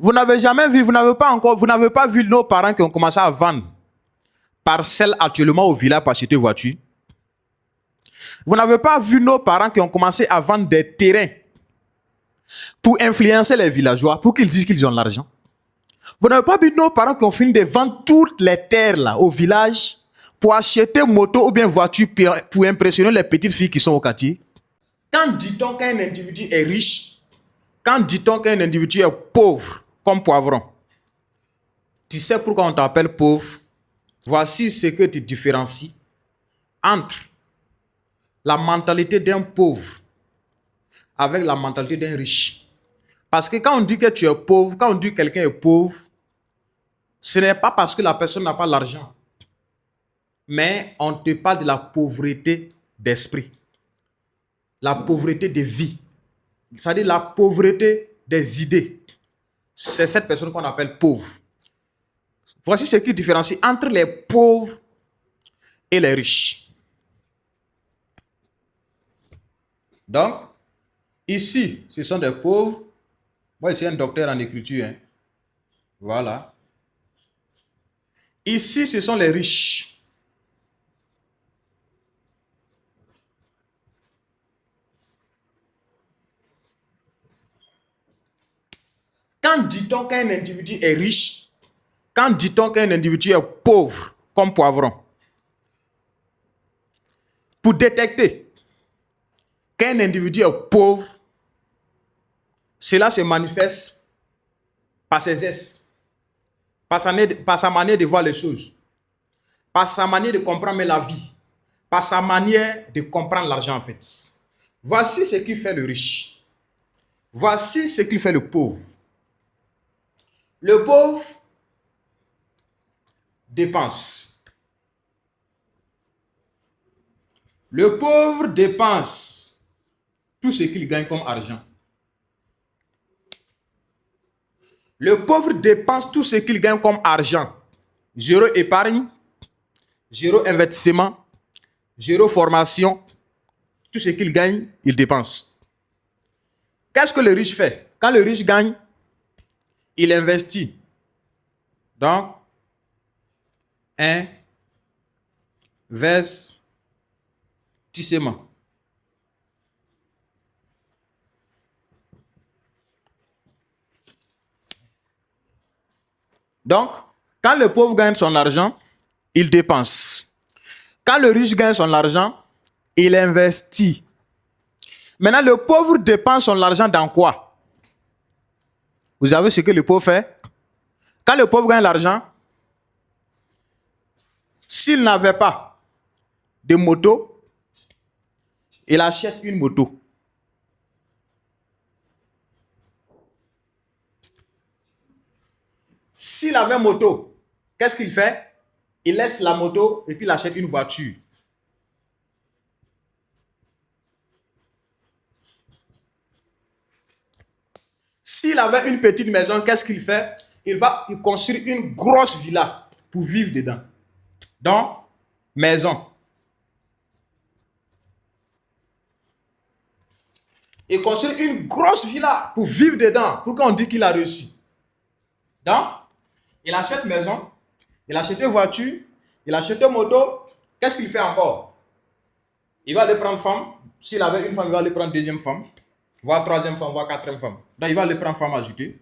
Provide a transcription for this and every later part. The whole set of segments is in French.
Vous n'avez jamais vu, vous n'avez pas vu nos parents qui ont commencé à vendre parcelles actuellement au village pour acheter voiture. Vous n'avez pas vu nos parents qui ont commencé à vendre des terrains pour influencer les villageois, pour qu'ils disent qu'ils ont l'argent. Vous n'avez pas vu nos parents qui ont fini de vendre toutes les terres là au village pour acheter moto ou bien voiture pour impressionner les petites filles qui sont au quartier. Quand dit-on qu'un individu est riche, quand dit-on qu'un individu est pauvre, comme Poivron, tu sais pourquoi on t'appelle pauvre? Voici ce que tu différencies entre la mentalité d'un pauvre avec la mentalité d'un riche. Parce que quand on dit que tu es pauvre, quand on dit que quelqu'un est pauvre, ce n'est pas parce que la personne n'a pas l'argent, mais on te parle de la pauvreté d'esprit, la pauvreté de vie, c'est-à-dire la pauvreté des idées. C'est cette personne qu'on appelle pauvre. Voici ce qui différencie entre les pauvres et les riches. Donc, ici, ce sont des pauvres. Moi, je suis un docteur en écriture. Hein. Voilà. Ici, ce sont les riches. Quand dit-on qu'un individu est riche? Quand dit-on qu'un individu est pauvre, comme Poivron? Pour détecter qu'un individu est pauvre, cela se manifeste par ses gestes, par sa manière de voir les choses, par sa manière de comprendre la vie, par sa manière de comprendre l'argent en fait. Voici ce qui fait le riche. Voici ce qui fait le pauvre. Le pauvre dépense. Le pauvre dépense tout ce qu'il gagne comme argent. Le pauvre dépense tout ce qu'il gagne comme argent. Zéro épargne, zéro investissement, zéro formation. Tout ce qu'il gagne, il dépense. Qu'est-ce que le riche fait? Quand le riche gagne, il investit. Donc, investissement. Donc, quand le pauvre gagne son argent, il dépense. Quand le riche gagne son argent, il investit. Maintenant, le pauvre dépense son argent dans quoi? Vous avez ce que le pauvre fait? Quand le pauvre gagne l'argent, s'il n'avait pas de moto, il achète une moto. S'il avait moto, qu'est-ce qu'il fait? Il laisse la moto et puis il achète une voiture. S'il avait une petite maison, qu'est-ce qu'il fait? Il construit une grosse villa pour vivre dedans. Donc, maison. Il construit une grosse villa pour vivre dedans. Pourquoi on dit qu'il a réussi? Donc, il achète maison, il achète une voiture, il achète une moto. Qu'est-ce qu'il fait encore? Il va aller prendre femme. S'il avait une femme, il va aller prendre deuxième femme, voire troisième femme, voire quatrième femme. Donc, il va aller prendre femme ajoutée.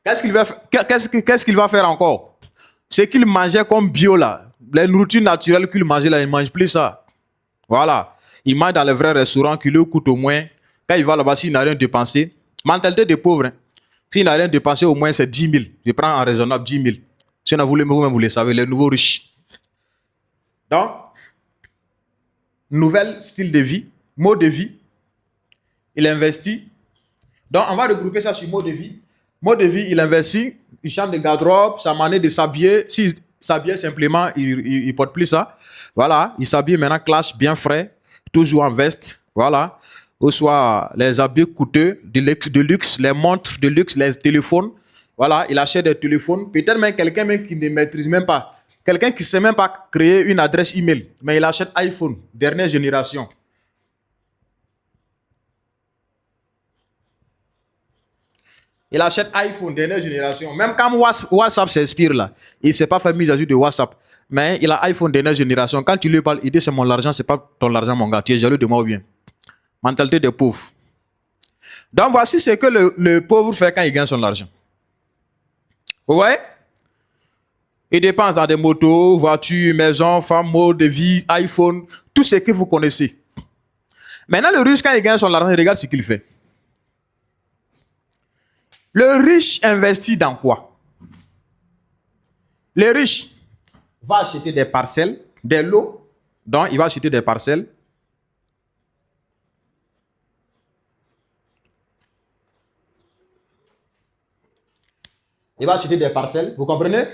Qu'est-ce qu'il va faire encore? Ce qu'il mangeait comme bio là, les nourritures naturelles qu'il mangeait là, il ne mange plus ça. Voilà. Il mange dans les vrais restaurants qui lui coûtent au moins, quand il va là-bas, s'il n'a rien dépensé, mentalité des pauvres, hein. S'il n'a rien dépensé, au moins c'est 10 000. Je prends en raisonnable 10 000. Si on a voulu, vous-même vous le savez, les nouveaux riches. Donc, nouvel style de vie, mode de vie, il investit. Donc, on va regrouper ça sur mode de vie. Mode de vie, il investit, il change de garde-robe, sa manière de s'habiller. S'il s'habille simplement, il ne porte plus ça. Voilà, il s'habille maintenant clash, bien frais, toujours en veste. Voilà, ou soit les habits coûteux, de luxe, les montres de luxe, les téléphones. Voilà, il achète des téléphones. Peut-être même quelqu'un qui ne maîtrise même pas. Quelqu'un qui ne sait même pas créer une adresse email, mais il achète iPhone, dernière génération. Il achète iPhone, dernière génération. Même quand WhatsApp s'inspire là, il ne s'est pas fait mise à jour de WhatsApp. Mais il a iPhone dernière génération. Quand tu lui parles, il dit c'est mon argent, c'est pas ton argent, mon gars. Tu es jaloux de moi ou bien? Mentalité des pauvres. Donc voici ce que le pauvre fait quand il gagne son argent. Vous voyez? Il dépense dans des motos, voitures, maisons, femmes, mode de vie, iPhone, tout ce que vous connaissez. Maintenant, le riche, quand il gagne son argent, il regarde ce qu'il fait. Le riche investit dans quoi? Le riche va acheter des parcelles, des lots, donc il va acheter des parcelles. Il va acheter des parcelles, vous comprenez?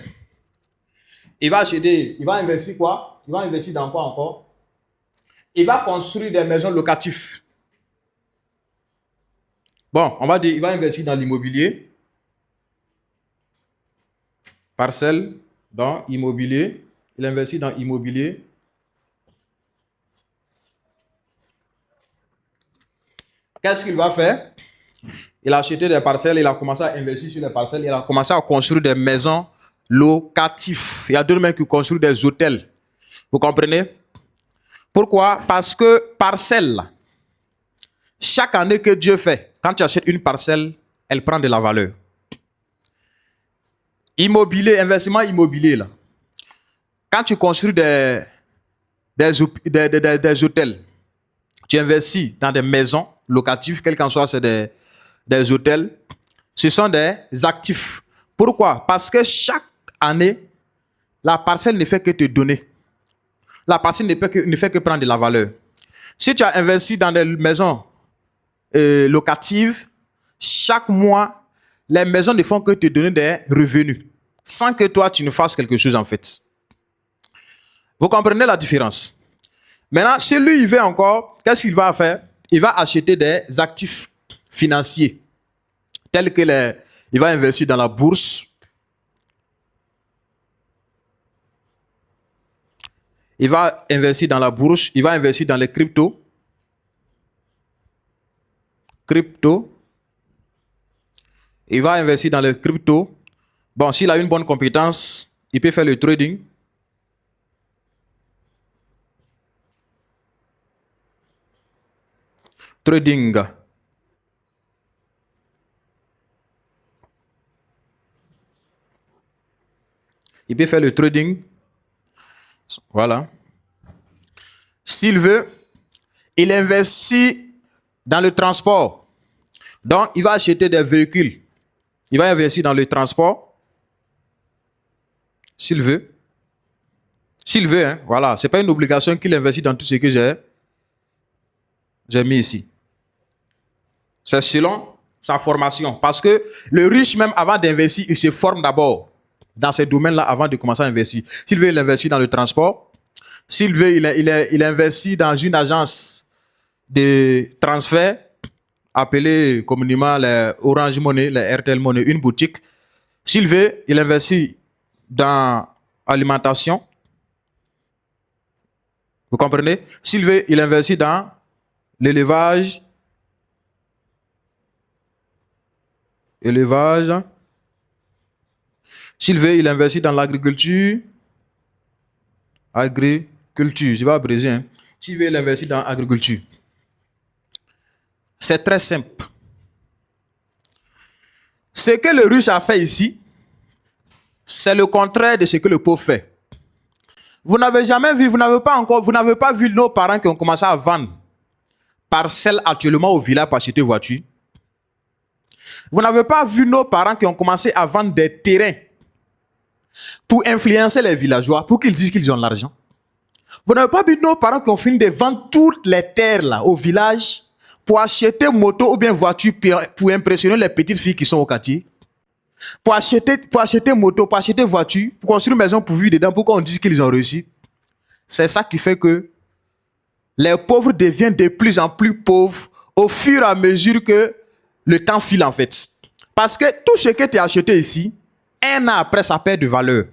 Il va investir quoi? Il va investir dans quoi encore? Il va construire des maisons locatives. Bon, on va dire, il va investir dans l'immobilier. Parcelle, dans immobilier. Il investit dans immobilier. Qu'est-ce qu'il va faire? Il a acheté des parcelles, il a commencé à investir sur les parcelles, il a commencé à construire des maisons locatives. Il y a d'autres mecs qui construisent des hôtels. Vous comprenez? Pourquoi? Parce que parcelle, chaque année que Dieu fait, quand tu achètes une parcelle, elle prend de la valeur. Immobilier, investissement immobilier, là. Quand tu construis des hôtels, tu investis dans des maisons locatives, quel qu'en soit, c'est des hôtels, ce sont des actifs. Pourquoi? Parce que chaque année, la parcelle ne fait que te donner. La parcelle ne fait que prendre de la valeur. Si tu as investi dans des maisons locatives, chaque mois, les maisons ne font que te donner des revenus, sans que toi, tu ne fasses quelque chose en fait. Vous comprenez la différence? Maintenant, si lui, il veut encore, qu'est-ce qu'il va faire? Il va acheter des actifs financiers, tels que il va investir dans la bourse. Il va investir dans la bourse, il va investir dans les cryptos. Il va investir dans les cryptos. Bon, s'il a une bonne compétence, il peut faire le trading. Il peut faire le trading. Voilà. S'il veut, il investit dans le transport. Donc, il va acheter des véhicules. Il va investir dans le transport. S'il veut. S'il veut, hein, voilà. Ce n'est pas une obligation qu'il investit dans tout ce que j'ai mis ici. C'est selon sa formation. Parce que le riche, même avant d'investir, il se forme d'abord dans ces domaines-là avant de commencer à investir. S'il veut, il investit dans le transport. S'il veut, il investit dans une agence de transfert appelée communément les Orange Money, les RTL Money, une boutique. S'il veut, il investit dans l'alimentation. Vous comprenez? S'il veut, il investit dans l'élevage. S'il veut, il investit dans l'agriculture. Je vais abréger. Hein. S'il veut, il investit dans l'agriculture. C'est très simple. Ce que le riche a fait ici, c'est le contraire de ce que le pauvre fait. Vous n'avez jamais vu, vous n'avez pas vu nos parents qui ont commencé à vendre parcelles actuellement au village pour acheter voiture. Vous n'avez pas vu nos parents qui ont commencé à vendre des terrains pour influencer les villageois, pour qu'ils disent qu'ils ont l'argent. Vous n'avez pas vu nos parents qui ont fini de vendre toutes les terres là, au village pour acheter moto ou bien voiture pour impressionner les petites filles qui sont au quartier. Pour acheter moto, pour acheter voiture, pour construire une maison pour vivre dedans, pour qu'on dise qu'ils ont réussi. C'est ça qui fait que les pauvres deviennent de plus en plus pauvres au fur et à mesure que le temps file en fait. Parce que tout ce que tu as acheté ici, un an après, ça perd de valeur.